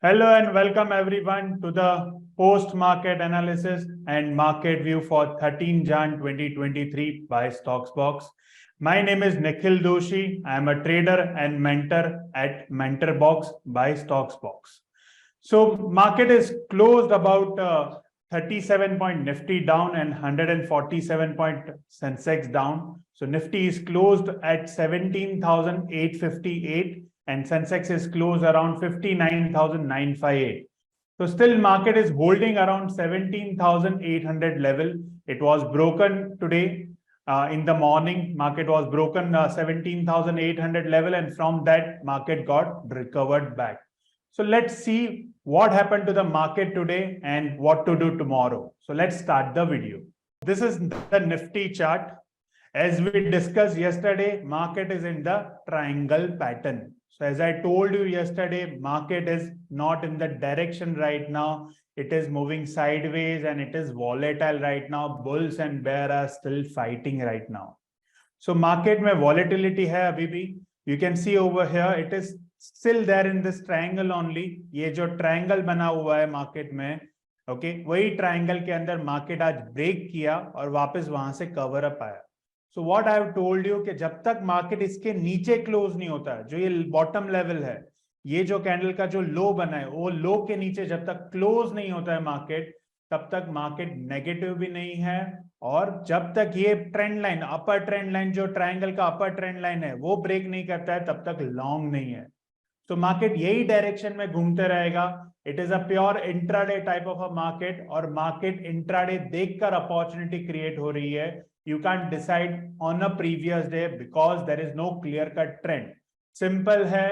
Hello and welcome everyone to the post-market analysis and market view for 13 Jan 2023 by Stocksbox. My name is Nikhil Doshi. I am a trader and mentor at MentorBox by Stocksbox. So market is closed about 37 point Nifty down and 147 point Sensex down. So Nifty is closed at 17,858 and Sensex is closed around 59,958. So still market is holding around 17,800 level. It was broken today in the morning. Market was broken 17,800 level, and from that market got recovered back. So let's see what happened to the market today and what to do tomorrow. So let's start the video. This is the Nifty chart. As we discussed yesterday, market is in the triangle pattern. So as I told you yesterday, market is not in the direction right now. It is moving sideways and it is volatile right now. Bulls and bear are still fighting right now. So market में volatility है अभी भी. You can see over here, it is still there in this triangle only. ये जो triangle बना हुआ है market में, okay, वही triangle के अंदर market आज break किया और वापस वहां से cover up आया. So what I have told you कि जब तक मार्केट इसके नीचे क्लोज नहीं होता है, जो ये बॉटम लेवल है, ये जो कैंडल का जो लो बना है, वो लो के नीचे जब तक क्लोज नहीं होता है मार्केट, तब तक मार्केट नेगेटिव भी नहीं है. और जब तक ये ट्रेंड लाइन, अपर ट्रेंड लाइन, जो ट्रायंगल का अपर ट्रेंड लाइन है, वो ब्रेक नहीं करता है, तब तक लॉन्ग नहीं है. तो मार्केट यही डायरेक्शन में घूमते रहेगा. It is a pure intraday type of a market, और मार्केट इंट्राडे देखकर अपॉर्चुनिटी क्रिएट हो रही है. You can't decide on a previous day because there is no clear-cut trend. Simple है.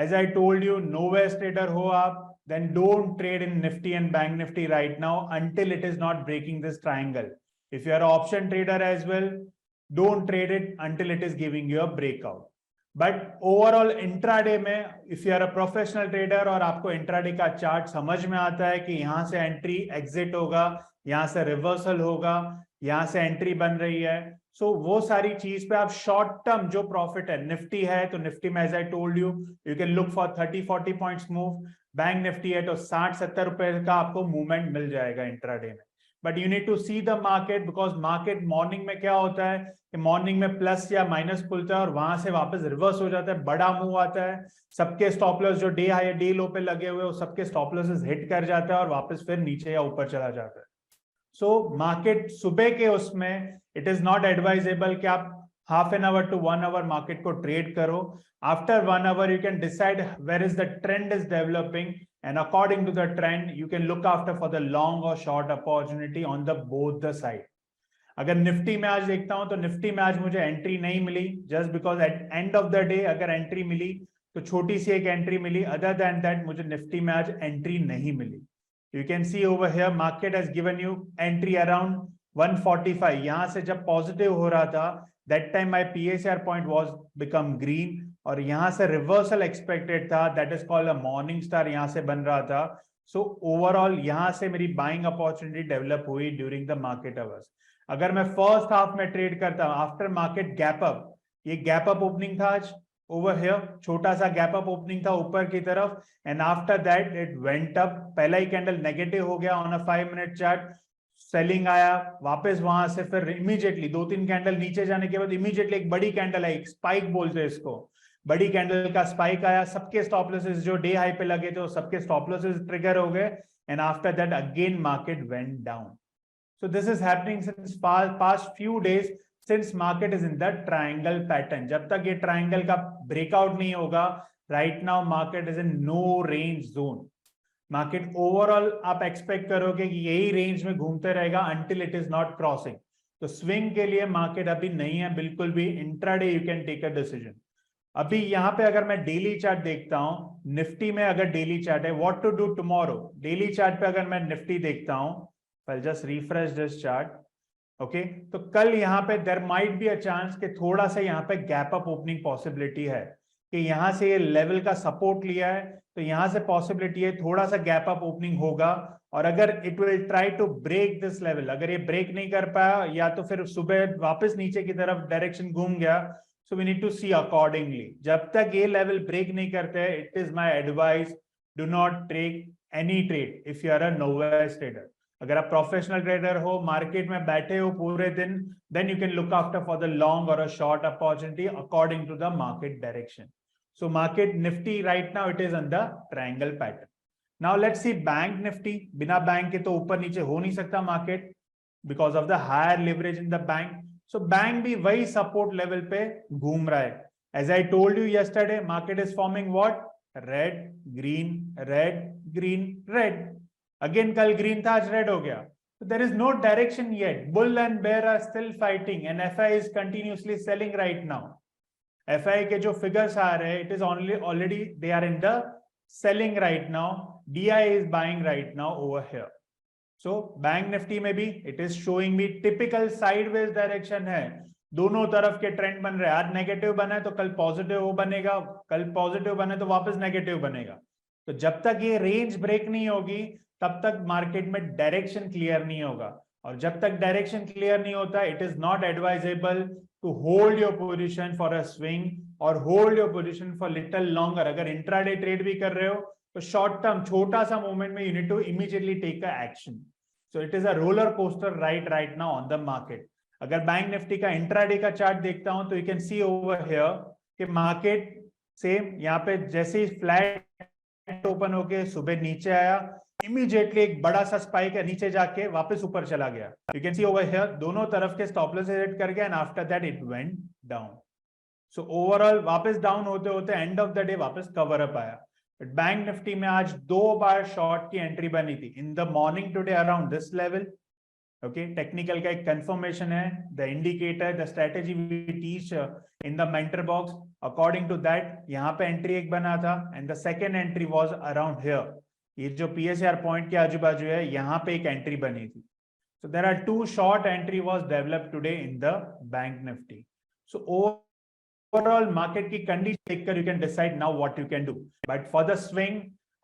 As I told you, novice trader हो आप, then don't trade in Nifty and Bank Nifty right now until it is not breaking this triangle. If you are an option trader as well, don't trade it until it is giving you a breakout. But overall intraday में, if you are a professional trader और आपको intraday का chart समझ में आता है कि यहाँ से एंट्री एग्जिट होगा, यहाँ से रिवर्सल होगा, यहां से एंट्री बन रही है, सो वो सारी चीज पे आप शॉर्ट टर्म जो प्रॉफिट है, निफ्टी है तो निफ्टी में as I told you can look for 30-40 points move. Bank Nifty है तो 60-70 रुपए का आपको मूवमेंट मिल जाएगा इंट्राडे में. But you need to see the market, because market morning में क्या होता है कि मॉर्निंग में प्लस या माइनस खुलता है और वहां से वापस रिवर्स हो जाता है, बड़ा मूव आता है, सबके स्टॉप लॉस जो डे हाई डे लो पे लगे हुए, वो सबके स्टॉप लॉसेस हिट कर जाता है और वापस फिर नीचे या ऊपर चला जाता है. सो मार्केट सुबह के उसमें इट इज नॉट एडवाइजेबल कि आप half an hour to 1 hour market को ट्रेड करो. After 1 hour you can decide where is the trend is developing, and according to the trend you can look after for the long और short opportunity on the both the side. अगर Nifty में आज देखता हूं तो निफ्टी में आज मुझे एंट्री नहीं मिली, just because at end of the day अगर एंट्री मिली तो छोटी सी एक एंट्री मिली. अदर देन दैट मुझे निफ्टी में आज एंट्री नहीं मिली. You can see over here market has given you entry around 145. यहाँ से जब पॉजिटिव हो रहा था, that time my PSR point was become green, और यहाँ से रिवर्सल एक्सपेक्टेड था, that is called a morning star यहाँ से बन रहा था. So overall यहाँ से मेरी बाइंग अपॉर्चुनिटी डेवलप हुई ड्यूरिंग द मार्केट आवर्स. अगर मैं फर्स्ट हाफ में ट्रेड करता हूँ आफ्टर मार्केट गैप अप, ये गैप अप ओपनिंग था आज ओवर हियर, छोटा सा गैप अप ओपनिंग था ऊपर की तरफ, and after that it went up. पहला ही कैंडल नेगेटिव हो गया on a 5 minute chart, selling आया वापस, वहां से फिर इमीडिएटली 2-3 कैंडल नीचे जाने के बाद इमीडिएटली एक बड़ी कैंडल आई, स्पाइक बोलते हैं इसको, बड़ी कैंडल का स्पाइक आया, सबके स्टॉप लॉसेस जो डे हाई पे लगे थे सबके स्टॉप लॉसेस ट्रिगर हो गए, and after that again market went down. So this is happening since past few days, since market is in the triangle pattern. जब तक ये triangle का breakout नहीं होगा, right now market is in no range zone. Market overall आप expect करोगे कि यही range में घूमते रहेगा until it is not crossing. तो swing के लिए market अभी नहीं है बिल्कुल भी. Intraday you can take a decision. अभी यहाँ पे अगर मैं डेली चार्ट देखता हूँ, निफ्टी में अगर डेली चार्ट है, what to do tomorrow, daily chart पे अगर मैं निफ्टी देखता हूँ, I just refresh this chart, okay, तो कल यहाँ पे there might be a chance कि थोड़ा सा यहाँ पे गैप अप ओपनिंग पॉसिबिलिटी है, कि यहाँ से ये लेवल का सपोर्ट लिया है तो यहाँ से पॉसिबिलिटी है थोड़ा सा गैप अप ओपनिंग होगा. और अगर it will try to break this level, अगर ये ब्रेक नहीं कर पाया या तो फिर सुबह वापस नीचे की तरफ डायरेक्शन घूम गया, so we need to see accordingly. जब तक ये लेवल ब्रेक नहीं करते, it is my advice do not take any trade if you are a novice trader. अगर आप प्रोफेशनल ट्रेडर हो, मार्केट में बैठे हो पूरे दिन, then you can look after for the long or a short opportunity according to the market direction. So market Nifty right now it is on the triangle pattern. Now let's see Bank Nifty. बिना bank के तो ऊपर नीचे हो नहीं सकता market because of the higher leverage in the bank. So bank भी वही support level पे घूम रहा है. As I told you yesterday, market is forming what? Red, green, red, green, red. Again कल green था, आज red हो गया. So there is no direction yet. Bull and bear are still fighting and FI is continuously selling right now. FI के जो figures आ रहे हैं, it is already they are in the selling right now. DI is buying right now over here. So Bank Nifty में भी it is showing me typical sideways direction है. दोनों तरफ के ट्रेंड बन रहे हैं. आज नेगेटिव बना है तो कल पॉजिटिव बनेगा, कल पॉजिटिव बने तो वापस नेगेटिव बनेगा. तो जब तक ये रेंज ब्रेक नहीं होगी तब तक मार्केट में डायरेक्शन क्लियर नहीं होगा. और जब तक डायरेक्शन क्लियर नहीं होता, it is not advisable to hold your position for a swing और hold your position for little longer. अगर इंट्राडे ट्रेड भी कर रहे हो तो शॉर्ट टर्म छोटा सा मूवमेंट में you need to immediately take a action. So it is a roller coaster right now on the market. अगर बैंक निफ्टी का इंट्राडे का चार्ट देखता हूं तो you can see over here कि मार्केट सेम यहाँ पे जैसे ही फ्लैट ओपन होके सुबह नीचे आया, इमीडिएटली एक बड़ा सा स्पाइक है, नीचे जाके वापस ऊपर चला गया. You can see over here दोनों तरफ के स्टॉप लॉस हिट कर गया and after that it went down. So overall वापस डाउन होते होते एंड ऑफ द डे वापस कवर अप आया. बट बैंक निफ्टी में आज 2 बार शॉर्ट की एंट्री बनी थी in the morning today around this level. Okay, technical का एक कंफर्मेशन है. The indicator the strategy we teach in the mentor box, according to that यहाँ पे एंट्री एक बना था and the second entry was around here. ये जो PSR पॉइंट के आजू बाजू है यहाँ पे एक एंट्री बनी थी. So there are 2 short entry was developed today in the bank Nifty. So overall market की कंडीशन देखकर you can decide now what you can do. But for the swing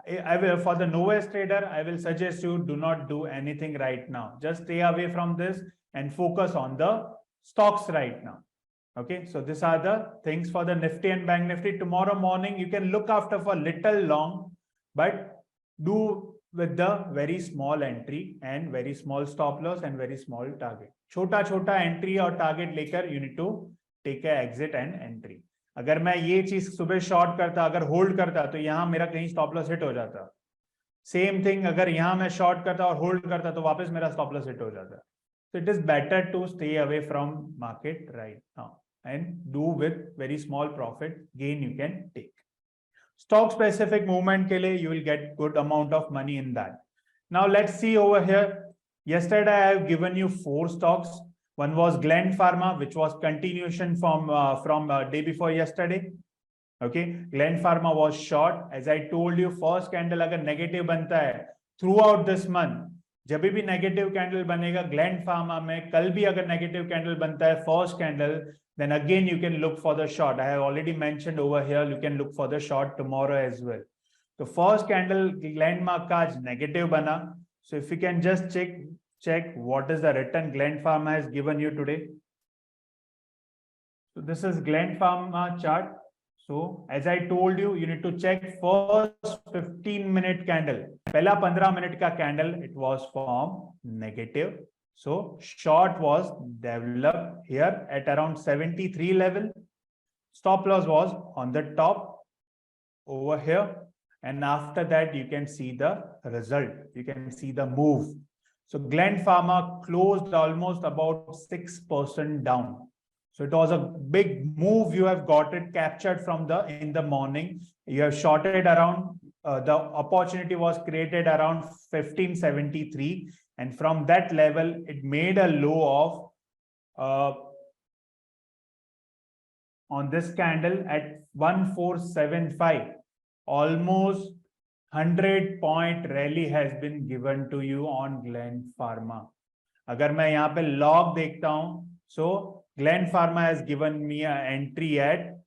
I will, for the novice trader, I will suggest you do not do anything right now. Just stay away from this and focus on the stocks right now. Okay, so these are the things for the Nifty and Bank Nifty. Tomorrow morning you can look after for little long, but do with the very small entry and very small stop loss and very small target. छोटा छोटा entry और target लेकर you need to take a exit and entry. अगर मैं ये चीज सुबह short करता, अगर होल्ड करता तो यहाँ मेरा कहीं स्टॉप लॉस हिट हो जाता. सेम थिंग अगर यहाँ मैं शॉर्ट करता और होल्ड करता तो वापस मेरा स्टॉप लॉस हिट हो जाता. So it is better to stay away from market right now and do with very small profit gain you can take. Stock specific movement के लिए you will get good amount of money in that. Now let's see over here. Yesterday I have given you 4 stocks. One was Gland Pharma, which was continuation from day before yesterday. Okay, Gland Pharma was short. As I told you, first candle अगर negative बनता है throughout this month, जब भी negative candle बनेगा Gland Pharma में, कल भी अगर negative candle बनता है first candle, then again you can look for the short. I have already mentioned over here, you can look for the short tomorrow as well. So first candle Glandmark का आज negative बना. So if you can just check what is the return Gland Pharma has given you today. So this is Gland Pharma chart. So as I told you, you need to check first 15-minute candle. पहला 15 minute का candle, it was formed negative. So short was developed here at around 73 level. Stop loss was on the top over here. And after that, you can see the result. You can see the move. So Gland Pharma closed almost about 6% down. So it was a big move. You have got it captured from in the morning. You have shorted around, the opportunity was created around 1573. And from that level, it made a low of, on this candle at 1475. Almost 100-point rally has been given to you on Gland Pharma. अगर मैं यहाँ पे log देखता हूँ, so Gland Pharma has given me an entry at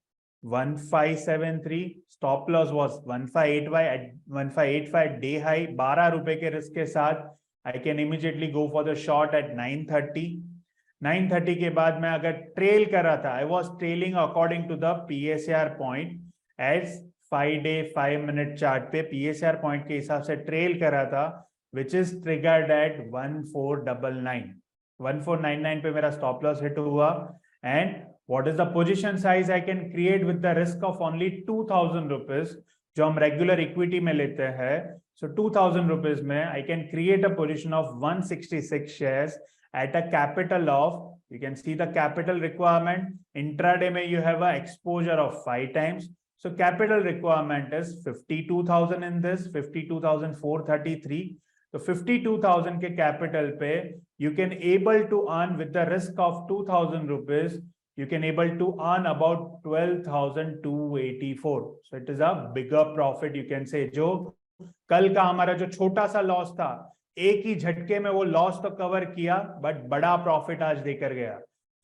1573. Stop loss was 1585 at 1585 day high. 12 रुपए के risk के साथ I can immediately go for the short at 930. 930 के बाद मैं अगर ट्रेल कर रहा था, I was trailing according to the PSR point as 5-day 5-minute chart पे PSR पॉइंट के हिसाब से ट्रेल करा था, विच इज ट्रिगर्ड एट 1499 1499 पे मेरा स्टॉप लॉस हिट हुआ. And what is the position size I can create with the risk of only 2000 rupees, जो हम रेगुलर इक्विटी में लेते हैं. सो 2000 रुपीज में I can create a position of 166 shares at a capital of, you can see the capital requirement. Intraday mein you have a exposure of 5 times. So capital requirement is 52,000 in this, 52,433. So 52,000 ke capital pe you can able to earn with the risk of 2,000 rupees, you can able to earn about 12,284. So it is a bigger profit, you can say. जो कल का हमारा जो छोटा सा loss था, एक ही झटके में वो लॉस तो कवर किया, बट बड़ा प्रॉफिट आज देकर गया.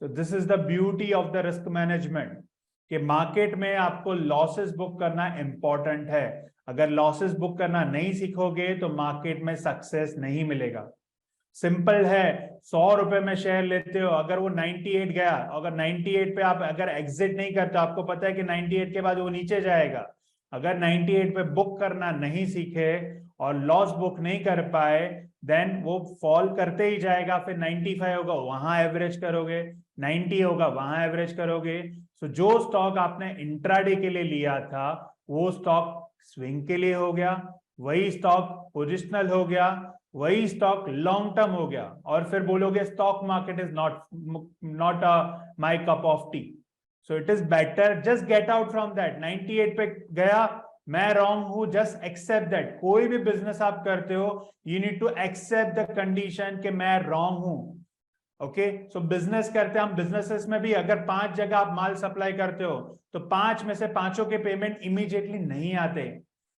तो this is the beauty of the risk management, कि मार्केट में आपको लॉसेस बुक करना इंपॉर्टेंट है. अगर लॉसेस बुक करना नहीं सीखोगे तो मार्केट में सक्सेस नहीं मिलेगा. सिंपल है, 100 रुपए में शेयर लेते हो, अगर वो 98 गया, अगर 98 पे आप अगर एग्जिट नहीं करते, आपको पता है कि 98 के बाद वो नीचे जाएगा. अगर 98 पे बुक करना नहीं सीखे और लॉस बुक नहीं कर पाए, देन वो फॉल करते ही जाएगा. फिर 95 होगा, वहां एवरेज करोगे, 90 होगा, वहां एवरेज करोगे. सो जो स्टॉक आपने इंट्राडे के लिए लिया था, वो स्टॉक स्विंग के लिए हो गया, वही स्टॉक पोजिशनल हो गया, वही स्टॉक लॉन्ग टर्म हो गया. और फिर बोलोगे stock market is not my cup of T. So it is better just get out from that. 98 पे गया, मैं रॉन्ग हूं, जस्ट एक्सेप्ट दैट. कोई भी बिजनेस आप करते हो, you need to accept the condition कि मैं रॉन्ग हूं. ओके, सो बिजनेस करते हैं हम, बिजनेसेस में भी अगर 5 जगह आप माल सप्लाई करते हो, तो 5 में से 5 के पेमेंट इमीडिएटली नहीं आते.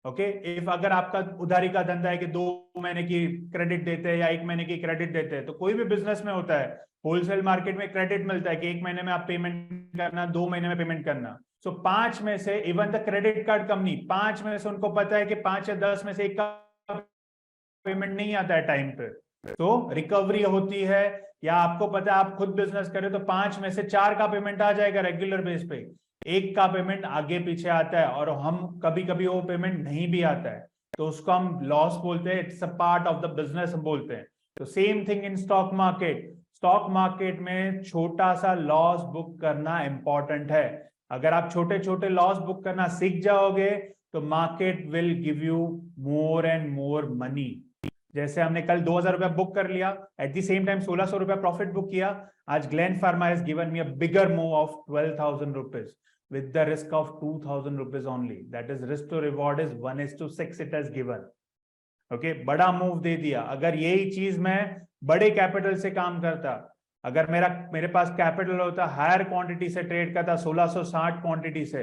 ओके, इफ अगर आपका उधारी का धंधा है कि 2 महीने की क्रेडिट देते हैं या 1 महीने की क्रेडिट देते हैं, तो कोई भी बिजनेस में होता है. होलसेल मार्केट में क्रेडिट मिलता है कि 1 महीने में आप पेमेंट करना, 2 महीने में पेमेंट करना. सो 5 में से, even the credit card company, 5 में से उनको पता है कि 5 या 10 में से 1 का पेमेंट नहीं आता है टाइम पे, तो रिकवरी होती है. या आपको पता है आप खुद बिजनेस करें तो 5 में से 4 का पेमेंट आ जाएगा रेगुलर बेस पे, 1 का पेमेंट आगे पीछे आता है, और हम कभी कभी वो पेमेंट नहीं भी आता है, तो उसको हम लॉस बोलते हैं. It's a part of the business हम बोलते हैं. तो same thing in stock market. Stock market में छोटा सा लॉस बुक करना इंपॉर्टेंट है. अगर आप छोटे छोटे लॉस बुक करना सीख जाओगे, तो market will give you more and more money. जैसे हमने कल 2000 रुपया बुक कर लिया, एट द सेम टाइम 1600 रुपया प्रॉफिट बुक किया. आज Glenn pharma has given me a bigger move of 12,000 rupees with the risk of 2,000 rupees only. That is risk to reward is 1:6 it has given. Okay, बड़ा move दे दिया. अगर यही चीज मैं बड़े कैपिटल से काम करता, अगर मेरे पास कैपिटल होता, हायर क्वांटिटी से ट्रेड करता, 1660 क्वांटिटी से,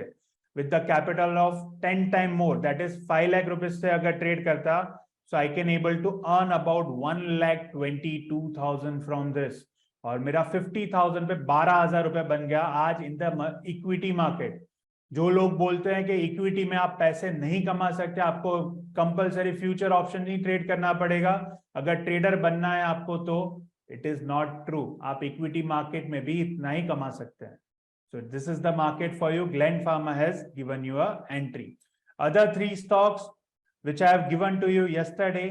with the capital of 10 time more, that is 5 lakh rupees से अगर ट्रेड करता, so I can able to earn about 1,22,000 from this. और मेरा 50,000 पे 12,000 रुपए बन गया आज इन द इक्विटी मार्केट. जो लोग बोलते हैं कि इक्विटी में आप पैसे नहीं कमा सकते, आपको कंपलसरी फ्यूचर ऑप्शन नहीं ट्रेड करना पड़ेगा, अगर ट्रेडर बनना है आपको, तो इट इज नॉट ट्रू. आप इक्विटी मार्केट में भी इतना ही कमा सकते हैं. सो this is the market for you. Glenn pharma has given you a entry. Other 3 stocks which I have given to you yesterday,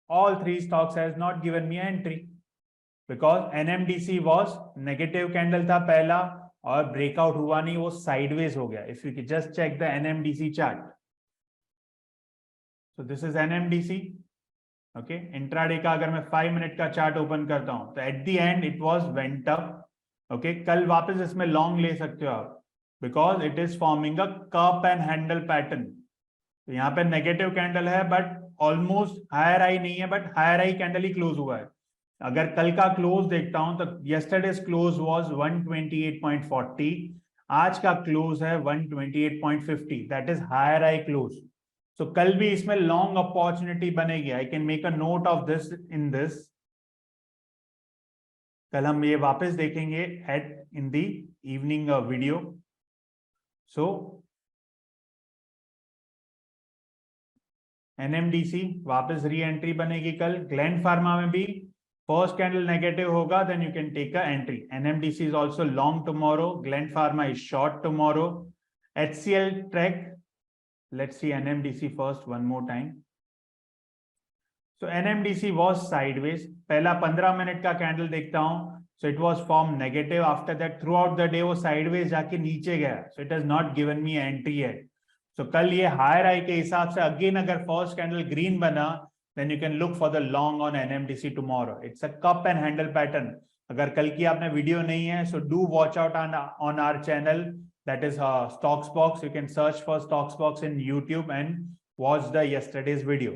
all 3 stocks has not given me entry. Because NMDC was negative candle था पहला, और breakout हुआ नहीं, वो sideways हो गया. If you just check the NMDC chart. So this is NMDC. Okay, intraday का अगर मैं 5 मिनट का चार्ट ओपन करता हूं, तो at the end it was went up. Okay, कल वापस इसमें लॉन्ग ले सकते हो आप, because it is forming a cup and handle pattern. तो यहाँ पे नेगेटिव कैंडल है, बट ऑलमोस्ट हायर आई नहीं है, बट हायर आई कैंडल ही क्लोज हुआ है. अगर कल का क्लोज देखता हूं, तो यस्टरडेज क्लोज वाज 128.40, आज का क्लोज है 128.50, that is higher I close. So कल भी इसमें लॉन्ग अपॉर्चुनिटी बनेगी. I can make a note of this in this. कल हम ये वापस देखेंगे at in the evening video. So NMDC वापस री एंट्री बनेगी कल. ग्लेन फार्मा में भी फर्स्ट कैंडल नेगेटिव होगा, then you can take a entry. NMDC is also long tomorrow, Glen pharma is short tomorrow. HCL track Let's see NMDC first one more time. So NMDC was sideways. पहला 15 minute का candle देखता हूं. So it was formed negative. After that, throughout the day वो sideways जाके नीचे गया. So it has not given me entry yet. So कल ये higher high के हिसाब से again अगर first candle green बना, then you can look for the long on NMDC tomorrow. It's a cup and handle pattern. अगर कल की आपने वीडियो नहीं है, so do watch out on our channel. That is Stocks Box. You can search for Stocks Box in YouTube and watch the yesterday's video.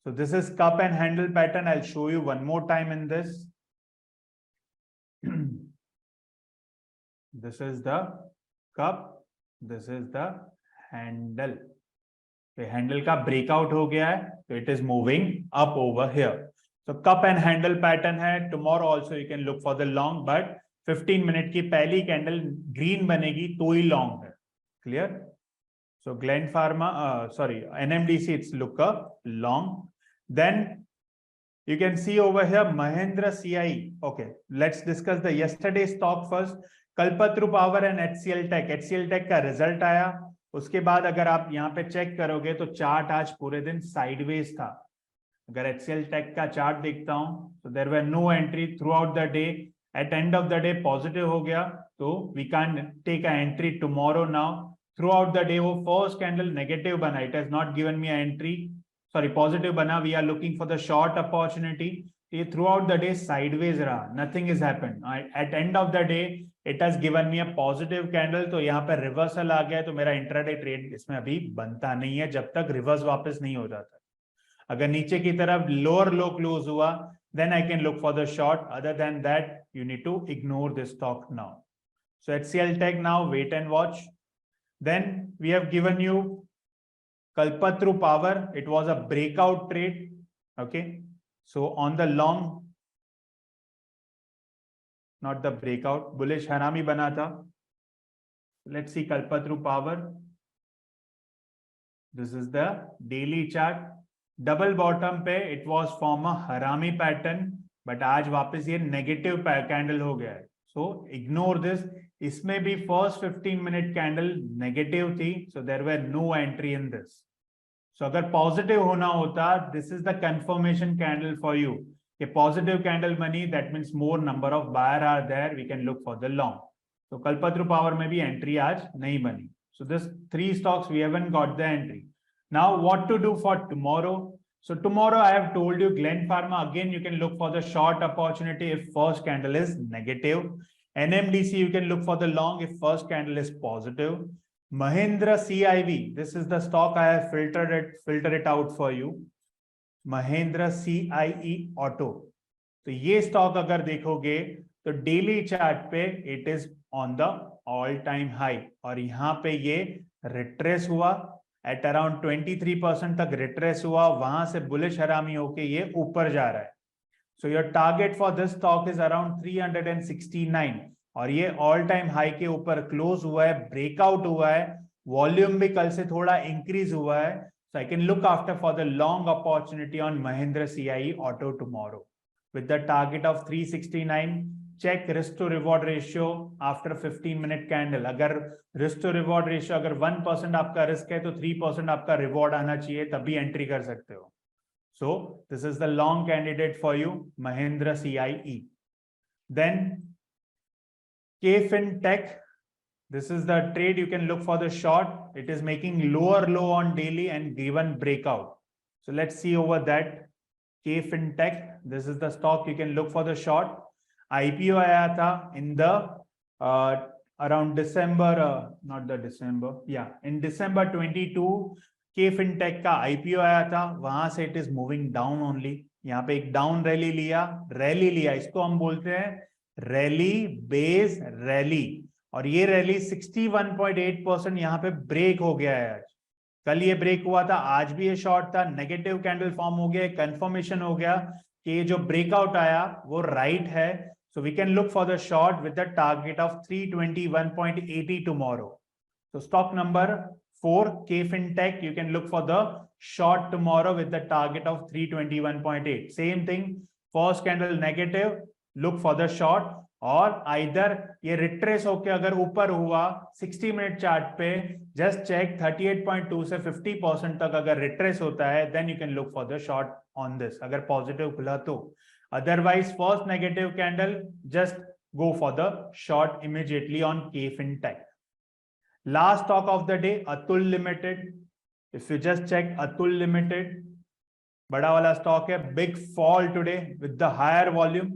So this is cup and handle pattern. I'll show you one more time in this. This is the cup. This is the handle. The handle का breakout हो गया है, so it is moving up over here. So cup and handle pattern है. Tomorrow also you can look for the long, but 15 minute की पहली candle green बनेगी तो ही long है. Clear? So Glen Pharma, NMDC, it's look up long. Then you can see over here Mahindra CIE. Okay, let's discuss the yesterday stock first. Kalpatru Power and HCL Tech. HCL Tech का result आया, उसके बाद अगर आप यहाँ पे check करोगे तो चार्ट आज पूरे दिन साइडवेज था. अगर HCL Tech का चार्ट देखता हूं, so there were no entry throughout the day. At end of the day positive हो गया, तो we can't take an entry tomorrow now. Throughout the day वो first candle negative बना, it has not given me an entry. Sorry, positive बना. We are looking for the short opportunity. ये throughout the day sideways रहा, nothing has happened. At end of the day it has given me a positive candle. तो यहाँ पे reversal आ गया, तो मेरा intraday trade इसमें अभी बनता नहीं है जब तक reverse वापस नहीं हो जाता. अगर नीचे की तरफ lower low close हुआ, then I can look for the short. Other than that, you need to ignore this stock now. So HCL Tech now, wait and watch. Then we have given you Kalpatru Power. It was a breakout trade. Okay. So on the long, not the breakout, bullish harami bana tha. Let's see Kalpatru Power. This is the daily chart. Double bottom पे it was form a harami pattern, but आज वापस ये negative candle हो गया है. So ignore this. इसमें भी first 15 minute candle negative थी, so there were no entry in this. So अगर positive होना होता, this is the confirmation candle for you. कि positive candle बनी, that means more number of buyer are there. We can look for the long. So Kalpatru Power में भी entry आज नहीं बनी. So this 3 stocks we haven't got the entry. Now what to do for tomorrow? So tomorrow I have told you Glen Pharma, again you can look for the short opportunity if first candle is negative. NMDC you can look for the long if first candle is positive. Mahindra CIV, this is the stock I have filtered it out for you. Mahindra CIE Auto. तो ये stock अगर देखोगे तो daily chart पे it is on the all time high, और यहाँ पे ये रिट्रेस हुआ एट अराउंड 23% तक रिट्रेस हुआ, वहां से बुलिश हरामी होके ये ऊपर जा रहा है. So your target for this stock is around 369, और ये ऑल टाइम हाई के ऊपर क्लोज हुआ है, ब्रेकआउट हुआ है, वॉल्यूम भी कल से थोड़ा इंक्रीज हुआ है. So I can look after for the long opportunity on Mahindra CIE Auto tomorrow with the target of 369. Check risk to reward ratio after 15-minute candle. अगर risk to reward ratio अगर 1% आपका risk है तो 3% आपका reward आना चाहिए, तभी entry कर सकते हो. So this is the long candidate for you, Mahindra CIE. Then KFin Tech. This is the trade you can look for the short. It is making lower low on daily and given breakout. So let's see over that. KFin Tech. This is the stock you can look for the short. IPO आया था in the around December, not the December, yeah, in December 22 KFin Tech का IPO आया था, वहां से it is moving down only. यहाँ पे एक डाउन रैली लिया, इसको हम बोलते हैं रैली बेस रैली, और ये रैली 61.8% यहाँ पे ब्रेक हो गया है. आज कल ये ब्रेक हुआ था, आज भी ये शॉर्ट था, नेगेटिव कैंडल फॉर्म हो गया, कंफर्मेशन हो गया कि ये जो ब्रेकआउट आया वो राइट है. So we can look for the short with the target of 321.80 tomorrow. So stock number 4 KFin Tech, you can look for the short tomorrow with the target of 321.8. Same thing, first candle negative, look for the short. और either ये retrace होके अगर ऊपर हुआ 60 minute chart पे, just check 38.2 से 50% तक अगर रिट्रेस होता है, then you can look for the short on this, अगर पॉजिटिव खुला तो। Otherwise first negative candle, just go for the short immediately on KFinTech. Last stock of the day, Atul Limited. If you just check Atul Limited, बड़ा वाला stock है, big fall today with the higher volume.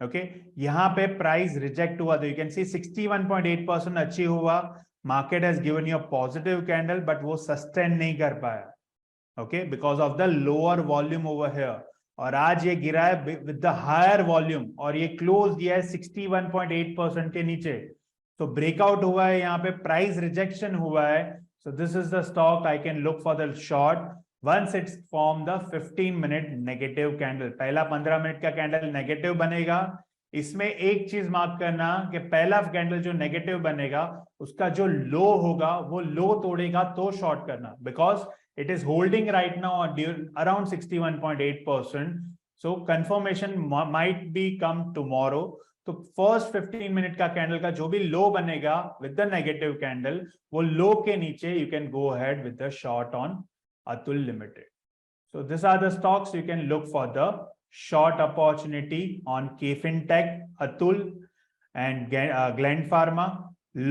Okay, यहाँ पे price reject हुआ, तो you can see 61.8% अच्छी हुआ, market has given you a positive candle, but वो सस्टेन नहीं कर पाया, okay, because of the lower volume over here. और आज ये गिरा है विद द हायर वॉल्यूम, और ये क्लोज दिया है 61.8% के नीचे, तो ब्रेकआउट हुआ है, यहाँ पे प्राइस रिजेक्शन हुआ है, so this is the stock I can look for the short once it's form the 15 minute negative candle. पहला 15 मिनट का कैंडल नेगेटिव बनेगा, इसमें एक चीज मार्क करना कि पहला कैंडल जो नेगेटिव बनेगा उसका जो लो होगा वो लो तोड़ेगा तो शॉर्ट करना, because it is holding right now around 61.8%. So confirmation might be come tomorrow. तो फर्स्ट 15 मिनट का कैंडल का जो भी लो बनेगा विद द नेगेटिव कैंडल, वो लो के नीचे you can go ahead with the short on Atul limited. So these are the stocks you can look for the short opportunity on KFinTech, Atul and Gland Pharma.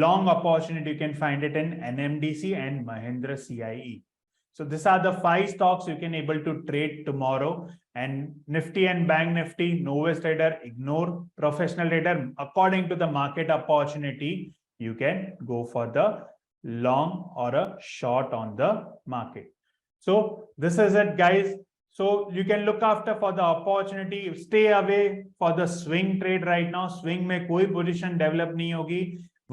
Long opportunity you can find it in NMDC and Mahindra CIE. So these are the 5 stocks you can able to trade tomorrow. And Nifty and Bank Nifty, novice trader, ignore. Professional trader, according to the market opportunity, you can go for the long or a short on the market. So this is it, guys. So you can look after for the opportunity. Stay away for the swing trade right now. Swing में कोई position develop नहीं होगी.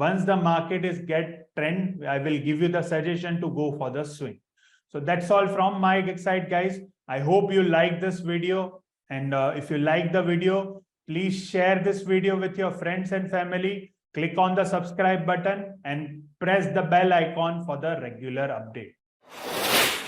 Once the market is get trend, I will give you the suggestion to go for the swing. So that's all from my side, guys. I hope you like this video, and if you like the video, please share this video with your friends and family. Click on the subscribe button and press the bell icon for the regular update.